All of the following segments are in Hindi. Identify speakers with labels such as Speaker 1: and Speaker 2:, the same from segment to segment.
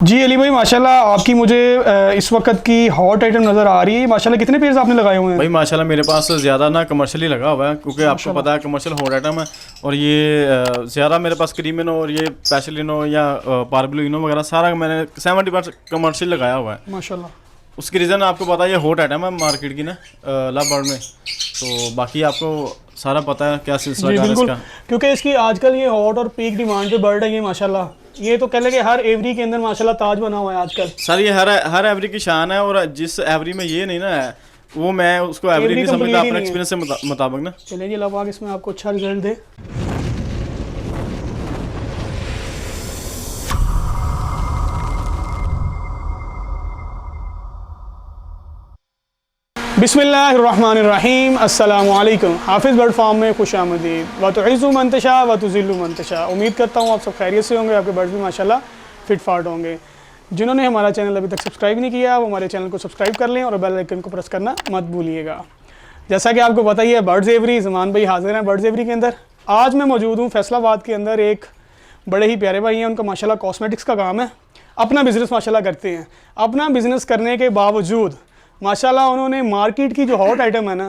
Speaker 1: जी अली भाई माशाल्लाह आपकी मुझे इस वक्त की हॉट आइटम नज़र आ रही है। माशाल्लाह कितने पेज आपने लगाए हुए हैं?
Speaker 2: भाई माशाल्लाह मेरे पास ज़्यादा ना कमर्शियल ही लगा हुआ है, क्योंकि आपको पता है कमर्शियल हॉट आइटम है। और ये ज़्यादा मेरे पास क्रीमिनो और ये पैशलिनो या पार्बलिनो वगैरह सारा मैंने 70% कमर्शियल लगाया हुआ है
Speaker 1: माशाल्लाह।
Speaker 2: उसकी रीज़न आपको पता है, ये हॉट आइटम है मार्केट की ना लव बर्ड में। तो बाकी आपको सारा पता है क्या सिलसिला है इसका,
Speaker 1: क्योंकि इसकी आजकल ये हॉट और पीक डिमांड पे बर्ड है ये माशाल्लाह। ये तो कह लेंगे हर एवरी के अंदर माशाल्लाह ताज बना हुआ है आजकल।
Speaker 2: सर ये हर एवरी की शान है, और जिस एवरी में ये नहीं ना है वो मैं उसको एवरी नहीं समझता अपने एक्सपीरियंस से मुताबिक ना।
Speaker 1: चलिए जी लवाक इसमें आपको अच्छा रिजल्ट दे। बिस्मिल्लाहिर्रहमानिर्रहीम। अस्सलामु अलैकुम। हाफिज़ बर्ड फार्म में खुश आमदीद। व तुइज़्ज़ु मन तशा व तुज़िल्लु मन तशा। उम्मीद करता हूँ आप सब खैरियत से होंगे, आपके बर्ड्स भी माशाल्लाह फिट फाट होंगे। जिन्होंने हमारा चैनल अभी तक सब्सक्राइब नहीं किया वो हमारे चैनल को सब्सक्राइब कर लें और बेल आइकन को प्रेस करना मत भूलिएगा। जैसा कि आपको पता ही है बर्ड्स एवरी ज़मान भाई हाजिर हैं बर्ड्स एवरी के अंदर। आज मैं मौजूद हूँ फैसलाबाद के अंदर। एक बड़े ही प्यारे भाई हैं, उनका माशाल्लाह कॉस्मेटिक्स का काम है, अपना बिज़नेस माशाल्लाह करते हैं। अपना बिज़नेस करने के बावजूद माशाल्लाह उन्होंने मार्केट की जो हॉट आइटम है ना,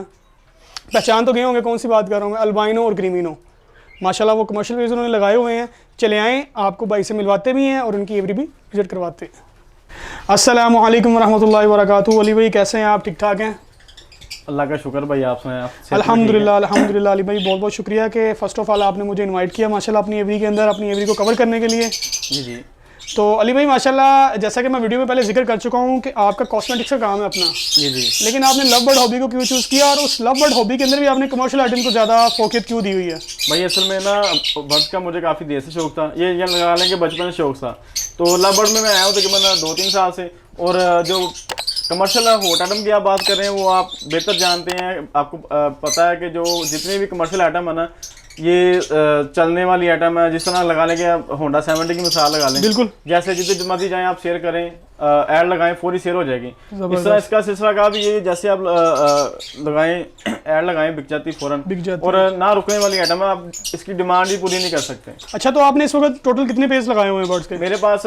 Speaker 1: पहचान तो गए होंगे कौन सी बात कर रहा हूँ मैं, अल्बाइनो और क्रीमिनो। माशाल्लाह वो कमर्शियल पेज उन्होंने लगाए हुए हैं। चले आएँ आपको भाई से मिलवाते भी हैं और उनकी एवरी भी विजिट करवाते हैं। अस्सलामु अलैकुम वरहमतुल्लाहि वबरकातुहू। अली भाई कैसे हैं आप? ठीक ठाक हैं?
Speaker 2: अल्लाह का शुक्र भाई, आप सुनाएं? आप
Speaker 1: अल्हम्दुलिल्लाह अल्हम्दुलिल्लाह। अली भाई बहुत बहुत शुक्रिया कि फ़र्स्ट ऑफ़ ऑल आपने मुझे इनवाइट किया माशाल्लाह अपनी एवरी के अंदर, अपनी एवरी को कवर करने के लिए।
Speaker 2: जी जी।
Speaker 1: तो अली भाई माशाल्लाह जैसा कि मैं वीडियो में पहले जिक्र कर चुका हूँ कि आपका कॉस्मेटिक्स का काम है अपना।
Speaker 2: जी जी।
Speaker 1: लेकिन आपने लव बर्ड हॉबी को क्यों चूज़ किया और उस लव बर्ड हॉबी के अंदर भी आपने कमर्शियल आइटम को ज़्यादा फोकस क्यों दी हुई है?
Speaker 2: भाई असल में ना बर्ड्स का मुझे काफ़ी देर से शौक था, ये लगा लें कि बचपन से शौक था। तो लव बर्ड में मैं आया हूँ तकरीबन 2-3 साल से। और जो कमर्शियल हॉट आइटम की आप बात कर रहे हैं वो आप बेहतर जानते हैं। आपको पता है कि जो जितने भी कमर्शियल आइटम है ना, ये चलने वाली आइटम है। जिस तरह लगा लें कि होंडा 70 की मिसाल लगा लें,
Speaker 1: बिल्कुल
Speaker 2: जैसे जितने मर्जी जाएं आप शेयर करें, ऐड लगाएं, फौरी शेयर हो जाएगी। इस तरह इसका सिलसिला का भी ये, जैसे आप लगाएं ऐड लगाएं बिक जाती फ़ौरन, और ना रुकने वाली आइटम है। आप इसकी डिमांड ही पूरी नहीं कर सकते।
Speaker 1: अच्छा, तो आपने इस वक्त टोटल कितने पेज लगाए हुए हैं बर्ड्स के?
Speaker 2: मेरे पास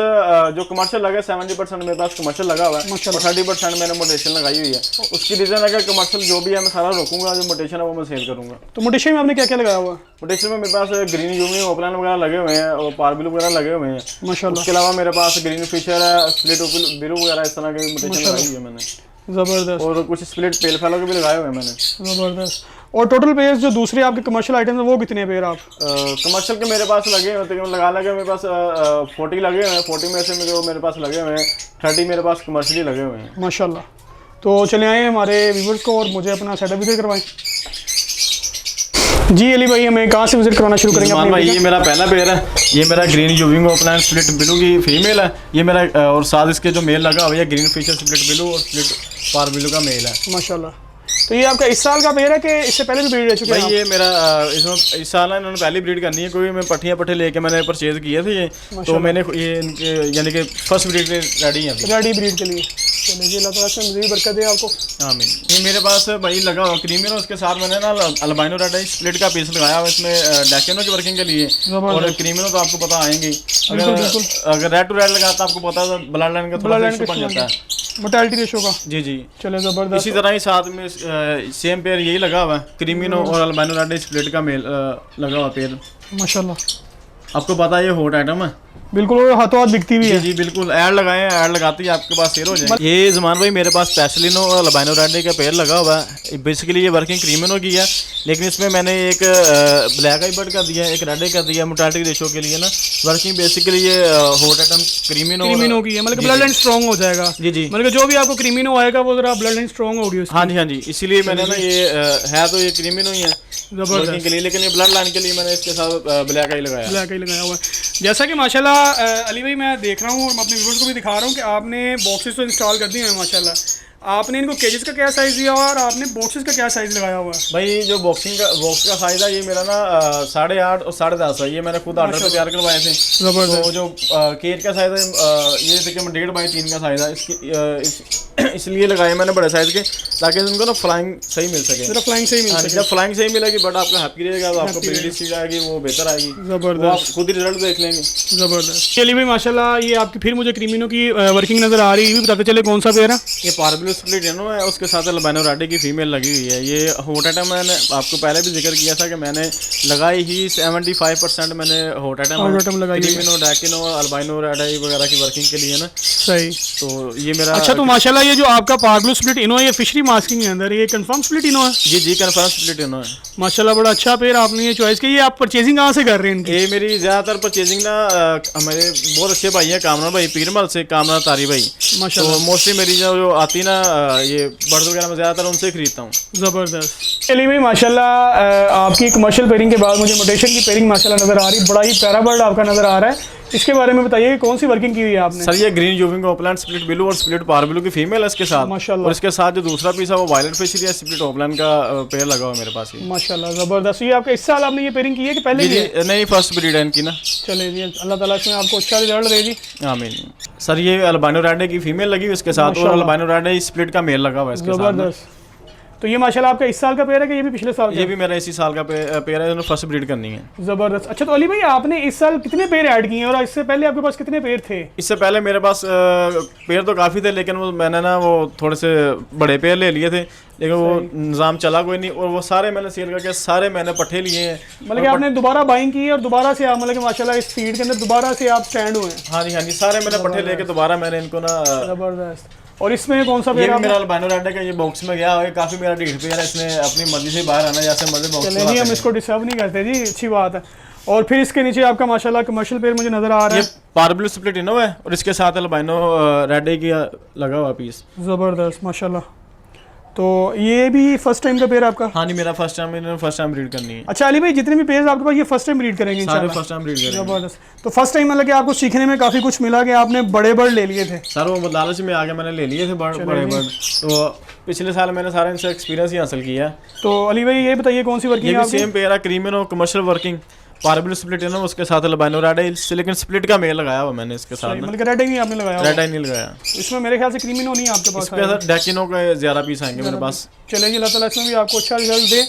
Speaker 2: जो कमर्शियल लगा है 70% मेरे पास कमर्शियल लगा हुआ है, और 30% मैंने मोटेशन लगाई हुई है। उसकी रीज़न है कि कमर्शियल जो भी है मैं सारा रोकूंगा, जो मोटेशन है वो मैं सेल करूंगा।
Speaker 1: तो मोटेशन में आपने क्या क्या लगाया हुआ है?
Speaker 2: मोटेशन में मेरे पास ग्रीन यूमी ओपलाइन वगैरह लगे हुए हैं और पार्बलू वगैरह लगे हुए हैं
Speaker 1: माशाल्लाह।
Speaker 2: उसके अलावा मेरे पास ग्रीन फिशर है, स्प्लिट बिरू वगैरह इस तरह के मोटेशन लगाई हुई है मैंने।
Speaker 1: ज़बरदस्त।
Speaker 2: और कुछ स्प्लिट पेल फैलो के भी लगाए हुए हैं मैंने।
Speaker 1: ज़बरदस्त। और टोटल पेज जो दूसरे आपके कमर्शियल आइटम है वो कितने पेज आप?
Speaker 2: कमर्शियल के मेरे पास लगे हुए हैं, लगा मेरे पास 40 लगे हुए हैं। 40 में से मेरे पास लगे हुए हैं 30 मेरे पास कमर्शियली लगे हुए हैं
Speaker 1: माशाल्लाह। तो चले आए हमारे व्यूवर्स को और मुझे अपना सेटअप विजिट करवाएं। जी अली भाई हमें कहाँ से विजिट करवाना शुरू करेंगे?
Speaker 2: भाई ये मेरा पहला पेयर है, ये मेरा ग्रीन यूविंग ओपलाइन स्प्लिट बिलू की फीमेल है। ये मेरा और साथ इसके जो मेल लगा हुआ है ग्रीन फिशर स्प्लिट बिलू और स्प्लिट पार बिलू का मेल है
Speaker 1: माशाल्लाह। तो ये आपका इस साल का पेयर है कि इससे पहले भी ब्रीड रह चुके हैं?
Speaker 2: भाई ये मेरा इस साल है, इन्होंने पहली ब्रीड करनी है, क्योंकि मैं पट्टियाँ पट्टे लेके मैंने परचेज किए थे ये। तो मैंने ये इनके यानी कि फर्स्ट ब्रीड रेडी है,
Speaker 1: रेडी ब्रीड के लिए। चलिए जी अल्लाह ताला से मज़ीद बरकत दे आपको।
Speaker 2: आमीन। ये मेरे पास भाई लगा हुआ क्रीमिनो, उसके साथ मैंने ना अल्बाइनो रेड आई स्प्लिट का पीस लगाया हुआ इसमें डैकेनो की वर्किंग के लिए। और क्रीमिनो तो आपको पता आएंगे, अगर रेड टू रेड लगाता आपको पता है ब्लड लाइन का थोड़ा इशू बन जाता है,
Speaker 1: मोर्टेलिटी रेशो का।
Speaker 2: जी जी।
Speaker 1: चले ज़बरदस्त।
Speaker 2: इसी तरह ही साथ में सेम पेयर यही लगा हुआ है, क्रीमिनो और अल्बाइनो रेड स्प्लिट का मेल लगा हुआ पेयर
Speaker 1: माशाल्लाह।
Speaker 2: आपको पता है ये हॉट आइटम है,
Speaker 1: बिल्कुल हाथों हाथ बिकती भी है।
Speaker 2: जी बिल्कुल। ऐड लगाए, ऐड लगाते ही आपके पास शेयर हो जाएंगे। ये ज़मान भाई मेरे पास पैशलिनो और अल्बाइनो रेड का पेयर लगा हुआ है। बेसिकली ये वर्किंग क्रीमिनो की है, लेकिन इसमें मैंने एक ब्लैक आई बर्ड कर दिया, एक रेड कर दिया मोर्टेलिटी रेशो के लिए ना। वर्किंग बेसिकली ये हॉट आइटम क्रीमिनो
Speaker 1: की है, मतलब ब्लड लाइन स्ट्रॉन्ग हो जाएगा।
Speaker 2: जी जी।
Speaker 1: मतलब जो भी आपको क्रीमिनो आएगा वो जरा ब्लड लाइन स्ट्रॉन्ग होगी उसकी।
Speaker 2: हाँ जी हाँ जी। इसीलिए मैंने ना ये है तो ये क्रीमिनो ही है
Speaker 1: जबरदस्त
Speaker 2: के लिए, लेकिन ये ब्लड लाइन के लिए मैंने इसके साथ ब्लैक आई लगाया
Speaker 1: हुआ है। जैसा कि माशाल्लाह अली भाई मैं देख रहा हूँ और मैं अपने व्यूअर्स को भी दिखा रहा हूँ कि आपने बॉक्सेस तो इंस्टॉल कर दिए हैं माशाल्लाह। आपने इनको केजेस का क्या साइज़ दिया हुआ है और आपने बॉक्सेस का क्या साइज़ लगाया हुआ है?
Speaker 2: भाई जो बॉक्स का साइज है ये मेरा ना 8.5 और 10.5 है। ये मैंने खुद ऑर्डर पे तैयार करवाए थे।
Speaker 1: ज़बरदस्त।
Speaker 2: तो जो केज का साइज है ये देखिए 1.5x3 का साइज है। इसलिए लगाए मैंने बड़े साइज के, ताकि उनको ना फ्लाइंग सही मिल सके।
Speaker 1: सिर्फ फ्लाइंग से ही मिल सके।
Speaker 2: जब फ्लाइंग सही मिलेगी बट आपका हैप्पी रहेगा तो आपको पेरिस चीज आएगी वो बेहतर आएगी।
Speaker 1: ज़बरदस्त।
Speaker 2: वो आप खुद ही रिजल्ट देख लेंगे।
Speaker 1: ज़बरदस्त। चलिए भाई माशाल्लाह ये आपकी फिर मुझे क्रीमिनो की वर्किंग नज़र आ रही है। ये भी बताते चले कौन सा पेयर है?
Speaker 2: ये पार्बलो स्प्लिट है ना, उसके साथ अल्बाइनो रेड की फीमेल लगी हुई है। ये हॉट आइटम मैंने आपको पहले भी जिक्र किया था कि मैंने लगाई ही 75% मैंने हॉट आइटम
Speaker 1: लगाई है।
Speaker 2: क्रीमिनो डैकिनो अल्बाइनो रेड वगैरह की वर्किंग के लिए ना।
Speaker 1: सही।
Speaker 2: तो ये मेरा
Speaker 1: अच्छा, तो माशाल्लाह ये जो आपका पार्बलो स्प्लिट इनो है ये फिशरी मास्किंग के अंदर, ये कंफर्म स्प्लिट इनो है?
Speaker 2: जी कंफर्म स्प्लिट इनो है।
Speaker 1: माशाल्लाह बड़ा अच्छा पेयर आपने ये चॉइस किया। ये आप परचेजिंग कहाँ से कर रहे हैं इनकी?
Speaker 2: ये मेरी ज़्यादातर परचेजिंग ना हमारे बहुत अच्छे भाई हैं, कामरान भाई पीरमल से, कामरान तारी भाई।
Speaker 1: माशाल्लाह।
Speaker 2: तो मोस्टली मेरी जो आती ना ये बर्ड्स वगैरह में ज़्यादातर उनसे खरीदता हूँ।
Speaker 1: ज़बरदस्त। चलिए भाई माशाल्लाह आपकी कमर्शियल पेयरिंग के बाद मुझे मोटेशन की पेयरिंग माशाल्लाह नज़र आ रही, बड़ा ही प्यारा बर्ड आपका नज़र आ रहा है। इसके बारे में बताइए कौन सी वर्किंग की हुई है आपने?
Speaker 2: सर ये ग्रीन जूविंग ओपलैंड स्प्लिट बिलू और स्प्लिट पारबिलू की फीमेल है इसके साथ
Speaker 1: माशाल्लाह।
Speaker 2: और इसके साथ जो दूसरा पीस है वो वायलेट फिशरी है, स्प्लिट ओपलैंड का पेयर लगा हुआ है मेरे पास। ये
Speaker 1: माशाल्लाह ज़बरदस्त। ये आपका इस साल आपने ये पेयरिंग की है कि पहले?
Speaker 2: जी नहीं फर्स्ट ब्रीड है इनकी ना।
Speaker 1: चलिए जी, अल्लाह ताला इसमें आपको अच्छा रिजल्ट दे जी।
Speaker 2: आमीन। सर ये अल्बाइनो रेड की फीमेल लगी हुई इसके साथ और अल्बाइनो रेड स्प्लिट का मेल लगा हुआ है इसके साथ।
Speaker 1: ज़बरदस्त। तो ये माशाल्लाह आपका इस साल का पेयर है कि ये भी पिछले साल का?
Speaker 2: ये भी मेरा इसी साल का पेयर है, फर्स्ट ब्रीड करनी है।
Speaker 1: ज़बरदस्त। अच्छा, तो अली भाई आपने इस साल कितने पेयर ऐड किए हैं और इससे पहले आपके पास कितने पेयर थे?
Speaker 2: इससे पहले मेरे पास पेयर तो काफ़ी थे, लेकिन वो मैंने ना वो थोड़े से बड़े पेयर ले लिए थे, लेकिन वो निज़ाम चला कोई नहीं और वो सारे मैंने सेल करके सारे मैंने पट्टे लिए हैं।
Speaker 1: मतलब कि आपने दोबारा बाइंग की है और दोबारा से आप मतलब कि माशाल्लाह इस फीड के अंदर दोबारा से आप स्टैंड हुए हैं?
Speaker 2: हाँ जी सारे मैंने पट्टे लेके दोबारा मैंने इनको ना।
Speaker 1: ज़बरदस्त। और इसमें कौन सा
Speaker 2: ये
Speaker 1: पेयर
Speaker 2: भी
Speaker 1: है?
Speaker 2: मेरा अल्बाइनो रेड का ये बॉक्स में गया है, काफ़ी मेरा ढीठ पेयर है, इसने अपनी मर्जी से बाहर आना जैसे मर्जी बॉक्स में।
Speaker 1: चलिए हम इसको डिस्टर्ब नहीं करते जी, अच्छी बात है। और फिर इसके नीचे आपका माशाल्लाह कमर्शियल पेयर मुझे नज़र आ रहा है।
Speaker 2: पारब्लू स्प्लिट इनो है और इसके साथ अल्बाइनो रेड की लगा हुआ पीस।
Speaker 1: ज़बरदस्त माशाल्लाह। तो ये भी फर्स्ट टाइम का पेयर आपका?
Speaker 2: हाँ जी मेरा फर्स्ट टाइम ब्रीड करनी है।
Speaker 1: अच्छा अली भाई जितने भी पेयर्स आपके पास ये फर्स्ट टाइम ब्रीड करेंगे इंशाल्लाह?
Speaker 2: फर्स्ट टाइम ब्रीड करेंगे।
Speaker 1: ज़बरदस्त। तो फर्स्ट टाइम मतलब कि आपको सीखने में काफ़ी कुछ मिला कि आपने बड़े बर्ड ले लिए थे?
Speaker 2: सर वो लालच में आगे मैंने ले लिए थे बड़े बर्ड, तो पिछले साल मैंने सारा इनसे एक्सपीरियंस ही हासिल किया।
Speaker 1: तो अली भाई ये बताइए कौन सी वर्किंग है?
Speaker 2: सेम पेयर है क्रीमिनो कमर्शियल वर्किंग पारबिल स्प्लिट है ना, उसके साथ अल्बाइनो रेड है, लेकिन स्प्लिट का मेल लगाया हुआ मैंने इसके साथ।
Speaker 1: मतलब रेड नहीं आपने लगाया?
Speaker 2: रेड नहीं लगाया।
Speaker 1: इसमें मेरे ख्याल से क्रीमिनो नहीं है आपके पास?
Speaker 2: इसके साथ डैकिनो का ज़्यादा पीस आएंगे मेरे पास।
Speaker 1: चलिए जी, अल्लाह ताला इसमें भी आपको अच्छा रिजल्ट दे।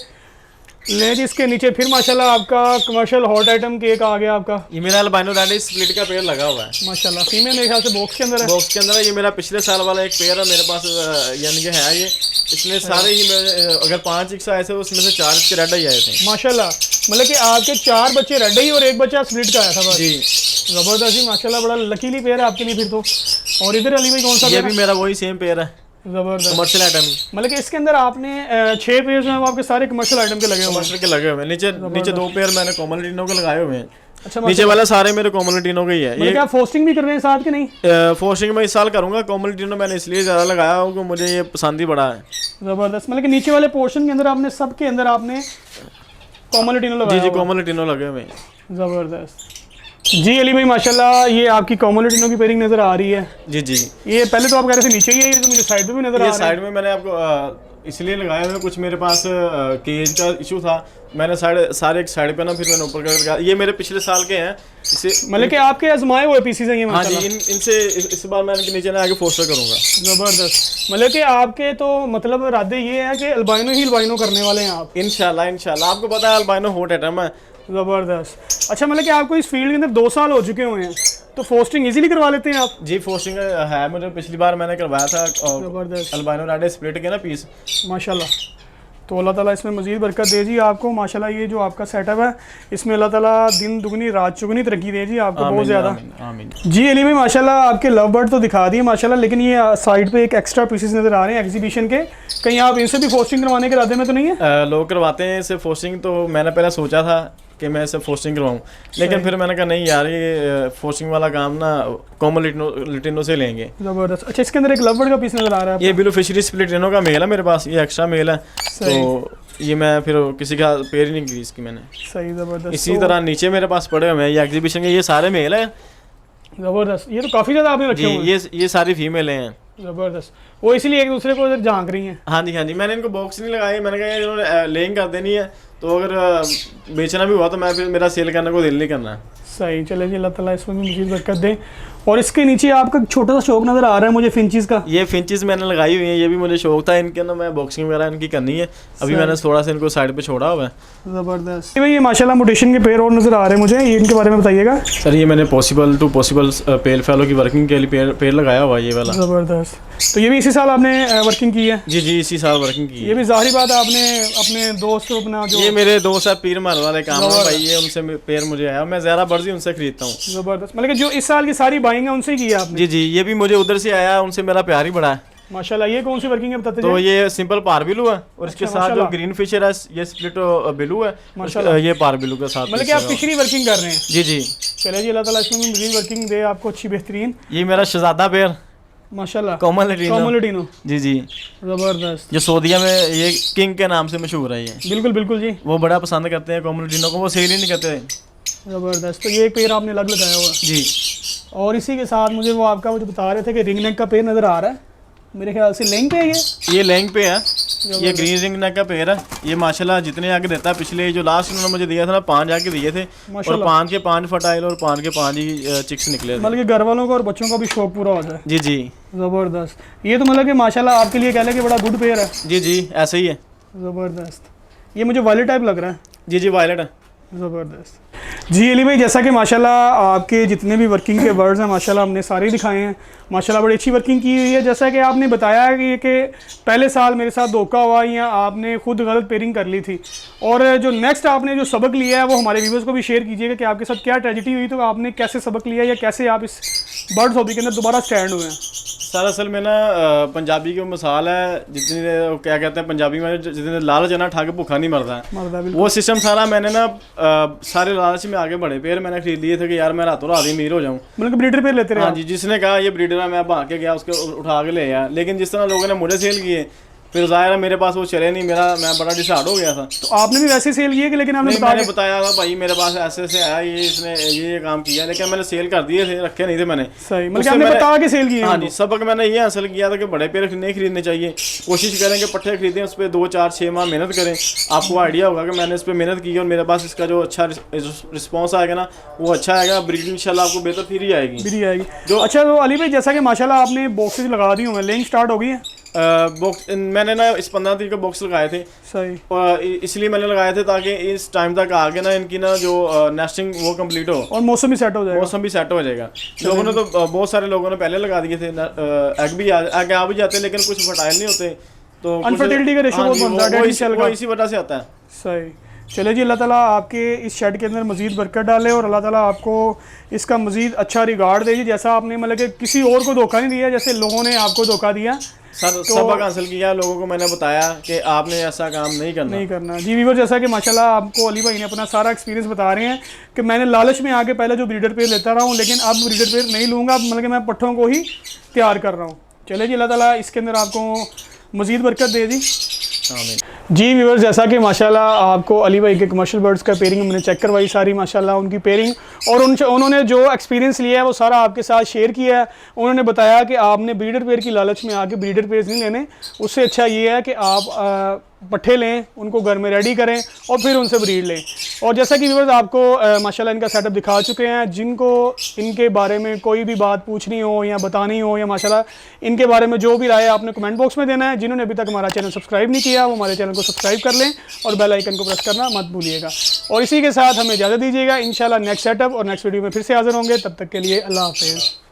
Speaker 1: ले जी इसके नीचे फिर माशाल्लाह आपका कमर्शियल हॉट आइटम केक आ गया आपका।
Speaker 2: ये मेरा अल्बाइनो रेड स्प्लिट का पेयर लगा हुआ है
Speaker 1: माशाल्लाह। फीमेल मेरे ख्याल से बॉक्स के अंदर है?
Speaker 2: बॉक्स के अंदर है। ये मेरा पिछले साल वाला एक पेयर है मेरे पास, यानी कि है ये। इसमें सारे ही अगर 5 चिक्स आए थे उसमें से 4 इसके रेड ही आए थे
Speaker 1: माशाल्लाह। मतलब कि आपके 4 बच्चे रेड ही और एक बच्चा स्प्लिट का आया था बस?
Speaker 2: जी
Speaker 1: ज़बरदस्त जी माशाल्लाह, बड़ा लकीली पेयर है आपके लिए फिर तो। और इधर अली भाई कौन सा?
Speaker 2: ये भी मेरा वही सेम पेयर है,
Speaker 1: ज़बरदस्त
Speaker 2: कमर्शियल आइटम।
Speaker 1: मतलब कि इसके अंदर आपने 6 पेयर्स हैं वो आपके सारे कमर्शियल आइटम के लगे हुए हैं?
Speaker 2: कमर्शियल के लगे हुए हैं। नीचे 2 पेयर मैंने कॉमन लीनो के लगाए हुए हैं।
Speaker 1: अच्छा,
Speaker 2: नीचे वाला सारे मेरे कॉमन लीनो के ही है।
Speaker 1: ये क्या फोस्टिंग भी कर रहे हैं साथ के नहीं?
Speaker 2: फोस्टिंग मैं इस साल करूंगा। कॉमन लीनो मैंने इसलिए ज़्यादा लगाया क्योंकि मुझे ये पसंद ही बड़ा है।
Speaker 1: ज़बरदस्त। मतलब कि नीचे वाले पोर्शन के अंदर आपने सबके अंदर आपने कॉमन लीनो लगाया?
Speaker 2: जी कॉमन लीनो लगे हुए हैं।
Speaker 1: ज़बरदस्त जी अली भाई माशाल्लाह। ये आपकी कॉमन लीनो की पेयरिंग नज़र आ रही है?
Speaker 2: जी
Speaker 1: ये पहले तो आप कह रहे थे नीचे ही है, ये तो मुझे साइड पे भी नज़र आ रहा है।
Speaker 2: साइड में मैंने आपको इसलिए लगाए हुए, कुछ मेरे पास केज का इशू था, मैंने सारे एक साइड पे ना फिर मैंने ऊपर कर। ये मेरे पिछले साल के हैं। इसे
Speaker 1: मतलब कि आपके आजमाए हुए पीसीज हैं ये?
Speaker 2: हाँ जी इनसे इस बार मैं इनके नीचे ना आगे फोस्टर करूंगा।
Speaker 1: ज़बरदस्त। मतलब कि आपके तो मतलब इरादे ये है कि अल्बाइनो ही अल्बाइनो करने वाले हैं आप?
Speaker 2: इंशाल्लाह आपको पता है अल्बाइनो हॉट आइटम है।
Speaker 1: ज़बरदस्त। अच्छा मतलब कि आपको इस फील्ड के अंदर 2 साल हो चुके हुए हैं, तो फोस्टिंग इजीली करवा लेते हैं आप?
Speaker 2: जी फोस्टिंग है मुझे, पिछली बार मैंने करवाया था
Speaker 1: ज़बरदस्त।
Speaker 2: अल्बाइनो रेड स्प्लिट के ना पीस।
Speaker 1: माशाल्लाह। तो अल्लाह ताला इसमें मज़ीद बरकत दे जी आपको माशाल्लाह। ये जो आपका सेटअप है इसमें अल्लाह ताला दिन दुगनी रात चुगनी तरक्की दे जी आपको बहुत ज़्यादा। जी अली भाई माशाल्लाह आपके लव बर्ड तो दिखा दिए माशाल्लाह, लेकिन ये साइड पे एक एक्स्ट्रा पीसेस नज़र आ रहे हैं एग्जीबिशन के। कहीं आप इनसे भी फोस्टिंग करवाने के इरादे में तो नहीं है?
Speaker 2: लोग करवाते हैं इसे फोस्टिंग, तो मैंने पहले सोचा था कि मैं इसे फोस्टिंग करवाऊँ, लेकिन फिर मैंने कहा नहीं यार ये फोस्टिंग वाला काम ना कॉमन लिटिनो से लेंगे।
Speaker 1: ज़बरदस्त। अच्छा इसके अंदर एक लव बर्ड का पीस नज़र आ रहा है?
Speaker 2: ये बिलू फिशरी स्प्लिटिनो का मेल है मेरे पास, ये एक्स्ट्रा मेल है, तो ये मैं फिर किसी का पेयर ही नहीं की इसकी मैंने।
Speaker 1: सही ज़बरदस्त।
Speaker 2: इसी तरह नीचे मेरे पास पड़े हुए हैं ये एग्जीबिशन के, ये सारे मेल हैं।
Speaker 1: ज़बरदस्त। ये तो काफ़ी ज़्यादा आपने रखे हुए हैं।
Speaker 2: ये सारी फीमेल हैं।
Speaker 1: ज़बरदस्त। वो इसीलिए एक दूसरे को इधर झांक रही हैं।
Speaker 2: हाँ जी हाँ जी, मैंने इनको बॉक्स नहीं लगाए, मैंने कहा यार इन्होंने लेइंग कर देनी है, तो अगर बेचना भी हुआ तो मैं फिर मेरा सेल करने को दिल नहीं करना।
Speaker 1: सही, चले जी, अल्लाह ताला इसमें भी मज़ीद बरकत दे। और इसके नीचे आपका छोटा सा शौक नज़र आ रहा है मुझे फिंचीज़ का।
Speaker 2: ये फिंचेस मैंने लगाई हुई हैं, ये भी मुझे शौक था इनके ना, मैं बॉक्सिंग वगैरह इनकी करनी है, अभी मैंने थोड़ा सा इनको साइड पे छोड़ा हुआ है।
Speaker 1: ज़बरदस्त भाई, ये माशाल्लाह मोटेशन के पेड़ और नज़र आ रहे हैं मुझे, ये इनके बारे में बताइएगा।
Speaker 2: सर ये मैंने पॉसिबल टू पॉसिबल पेल फैलो की वर्किंग के लिए पेड़ लगाया हुआ है ये वाला।
Speaker 1: ज़बरदस्त, तो ये भी इसी साल आपने वर्किंग की है?
Speaker 2: जी जी, इसी साल वर्किंग की है।
Speaker 1: ये भी ज़ाहिर बात है आपने अपने दोस्त को अपना जो
Speaker 2: ये मेरे दोस्त है पीर मार वाले काम है भाई, ये उनसे पेड़ मुझे आया, मैं ज़रा बर्जी उनसे खरीदता हूँ।
Speaker 1: ज़बरदस्त, मतलब कि जो इस साल की सारी बाइंग है उनसे की है आपने?
Speaker 2: जी जी, ये भी मुझे उधर से आया, उनसे मेरा प्यार ही बड़ा है
Speaker 1: माशाल्लाह। ये कौन सी वर्किंग है बताते
Speaker 2: तो ये सिंपल पार बिलू है, और इसके साथ जो
Speaker 1: माशाल्लाह।
Speaker 2: ग्रीन फिशर है ये स्प्लिट बिलू है,
Speaker 1: माशाल्लाह।
Speaker 2: ये पार बिलू के साथ
Speaker 1: मतलब कि आप फिशरी वर्किंग कर रहे हैं?
Speaker 2: जी जी।
Speaker 1: चले जी, अल्लाह ताला इसमें भी मज़ीद वर्किंग दे आपको अच्छी बेहतरीन।
Speaker 2: ये मेरा शहजादा पेड़
Speaker 1: माशाल्लाह,
Speaker 2: कोमल
Speaker 1: कोमोलिटिनो।
Speaker 2: जी जी,
Speaker 1: ज़बरदस्त,
Speaker 2: जो सऊदीया में ये किंग के नाम से मशहूर है ये।
Speaker 1: बिल्कुल बिल्कुल जी,
Speaker 2: वो बड़ा पसंद करते हैं कोमोलिटिनो को, वो सेल ही नहीं करते।
Speaker 1: ज़बरदस्त। तो ये एक पेड़ आपने अलग लगाया हुआ है
Speaker 2: जी।
Speaker 1: और इसी के साथ मुझे वो आपका वो जो बता रहे थे कि रिंग नेक का पेड़ नज़र आ रहा है, मेरे ख्याल से लेंग पे है
Speaker 2: ये लेंग पे है, ये ग्रीन रिंग नेक का पेड़ है, ये माशाल्लाह जितने आगे देता है, पिछले जो लास्ट उन्होंने मुझे दिया था ना 5 आगे दिए थे, और 5 के 5 फर्टाइल और 5 के 5 ही चिक्स निकले थे।
Speaker 1: मतलब कि घर वालों का और बच्चों का भी शौक पूरा हो जाए।
Speaker 2: जी जी।
Speaker 1: ज़बरदस्त, ये तो मतलब कि माशाल्लाह आपके लिए कह लें कि बड़ा गुड पेड़ है।
Speaker 2: जी जी, ऐसे ही है।
Speaker 1: ज़बरदस्त, ये मुझे वायलेट टाइप लग रहा है।
Speaker 2: जी जी, वायलेट है।
Speaker 1: ज़बरदस्त जी। अली भाई, जैसा कि माशाल्लाह आपके जितने भी वर्किंग के वर्ड्स हैं माशाल्लाह हमने सारे दिखाए हैं, माशाल्लाह बड़ी अच्छी वर्किंग की हुई है। जैसा कि आपने बताया कि पहले साल मेरे साथ धोखा हुआ या आपने खुद गलत पेयरिंग कर ली थी, और जो नेक्स्ट आपने जो सबक लिया है वो हमारे व्यूवर्स को भी शेयर कीजिएगा कि आपके साथ क्या ट्रेजेडी हुई, तो आपने कैसे सबक लिया या कैसे आप इस बर्ड्स हॉबी के अंदर दोबारा स्टैंड हुए हैं।
Speaker 2: सर असल में ना पंजाबी की मिसाल है, जितनी क्या कहते हैं पंजाबी में, जितने लालच है ना ठग भूखा नहीं मरता है, वो सिस्टम सारा मैंने ना सारे लालच में आगे बढ़े पेड़ मैंने खरीद लिए थे कि यार मैं रातों रात ही अमीर हो जाऊँ।
Speaker 1: मतलब ब्रीडर पेड़ लेते रहे?
Speaker 2: हाँ जी, जिसने कहा ये ब्रीडर है मैं भाग के गया उसके उठा के ले आया, लेकिन जिस तरह लोगों ने मुझे सेल किए फिर ज़ाहिर है मेरे पास वो चले नहीं, मैं बड़ा डिसहार्ड हो गया था।
Speaker 1: तो आपने भी वैसे सेल किए कि लेकिन आपने
Speaker 2: मैंने बताया था भाई मेरे पास ऐसे से आया, ये इसने ये काम किया, लेकिन मैंने सेल कर दिए थे, रखे नहीं थे मैंने।
Speaker 1: सही, मतलब आपने बता के सेल किया?
Speaker 2: हाँ जी, सबक मैंने ये हासिल किया था कि बड़े पेड़ नहीं खरीदने चाहिए, कोशिश करें कि पट्टे खरीदें, उस पर 2 4 6 माह मेहनत करें, आपको आइडिया होगा कि मैंने इस पर मेहनत की और मेरे पास इसका जो अच्छा रिस्पॉन्स आएगा ना वो अच्छा आएगा, ब्रीडिंग इंशाल्लाह आपको बेहतर फिर ही आएगी
Speaker 1: जो। अच्छा, तो अली भाई जैसा कि माशाल्लाह आपने बॉक्सेस लगा दी हुए हैं, लेंग स्टार्ट हो गई है?
Speaker 2: बॉक्स मैंने ना इस 15 तारीख को बॉक्स लगाए थे।
Speaker 1: सही,
Speaker 2: और इसलिए मैंने लगाए थे ताकि इस टाइम तक आगे ना इनकी ना जो नेस्टिंग वो कंप्लीट हो
Speaker 1: और मौसम भी सेट हो जाएगा।
Speaker 2: मौसम भी सेट हो जाएगा। लोगों ने तो बहुत सारे लोगों ने पहले लगा दिए थे, एग आ भी जाते लेकिन कुछ फर्टाइल नहीं होते, तो
Speaker 1: अनफर्टिलिटी का रेशो बहुत बनता है,
Speaker 2: वो इसी वजह से आता है।
Speaker 1: सही, चले जी, अल्लाह ताला आपके इस शेड के अंदर मज़ीद बरकत डाले और अल्लाह ताला आपको इसका मज़ीद अच्छा रिगार्ड दे, जैसा आपने मतलब कि किसी और को धोखा नहीं दिया जैसे लोगों ने आपको धोखा दिया।
Speaker 2: सर सबक हासिल किया, लोगों को मैंने बताया कि आपने ऐसा काम नहीं करना।
Speaker 1: जी वीवर, जैसा कि माशाल्लाह आपको अली भाई ने अपना सारा एक्सपीरियंस बता रहे हैं कि मैंने लालच में आके पहले जो ब्रीडर पेड़ लेता रहा हूँ, लेकिन अब ब्रीडर पेड़ नहीं लूँगा, मतलब कि मैं पट्ठों को ही तैयार कर रहा हूँ। चले जी, अल्लाह ताला इसके अंदर आपको मज़ीद बरकत दे जी। जी व्यूअर्स, जैसा कि माशाल्लाह आपको अली भाई के कमर्शियल बर्ड्स का पेयरिंग हमने चेक करवाई सारी, माशाल्लाह उनकी पेयरिंग और उन्होंने जो एक्सपीरियंस लिया है वो सारा आपके साथ शेयर किया है। उन्होंने बताया कि आपने ब्रीडर पेयर की लालच में आके ब्रीडर पेयर्स नहीं लेने, उससे अच्छा ये है कि आप पट्ठे लें, उनको घर में रेडी करें और फिर उनसे ब्रीड लें। और जैसा कि व्यूअर्स आपको माशाल्लाह इनका सेटअप दिखा चुके हैं, जिनको इनके बारे में कोई भी बात पूछनी हो या बतानी हो या माशाल्लाह इनके बारे में जो भी राय आपने कमेंट बॉक्स में देना है। जिन्होंने अभी तक हमारा चैनल सब्सक्राइब नहीं किया वो हमारे चैनल को सब्सक्राइब कर लें और बेल आइकन को प्रेस करना मत भूलिएगा। और इसी के साथ हमें इजाज़त दीजिएगा, इंशाल्लाह नेक्स्ट सेटअप और नेक्स्ट वीडियो में फिर से हाजिर होंगे। तब तक के लिए अल्लाह हाफ़िज़।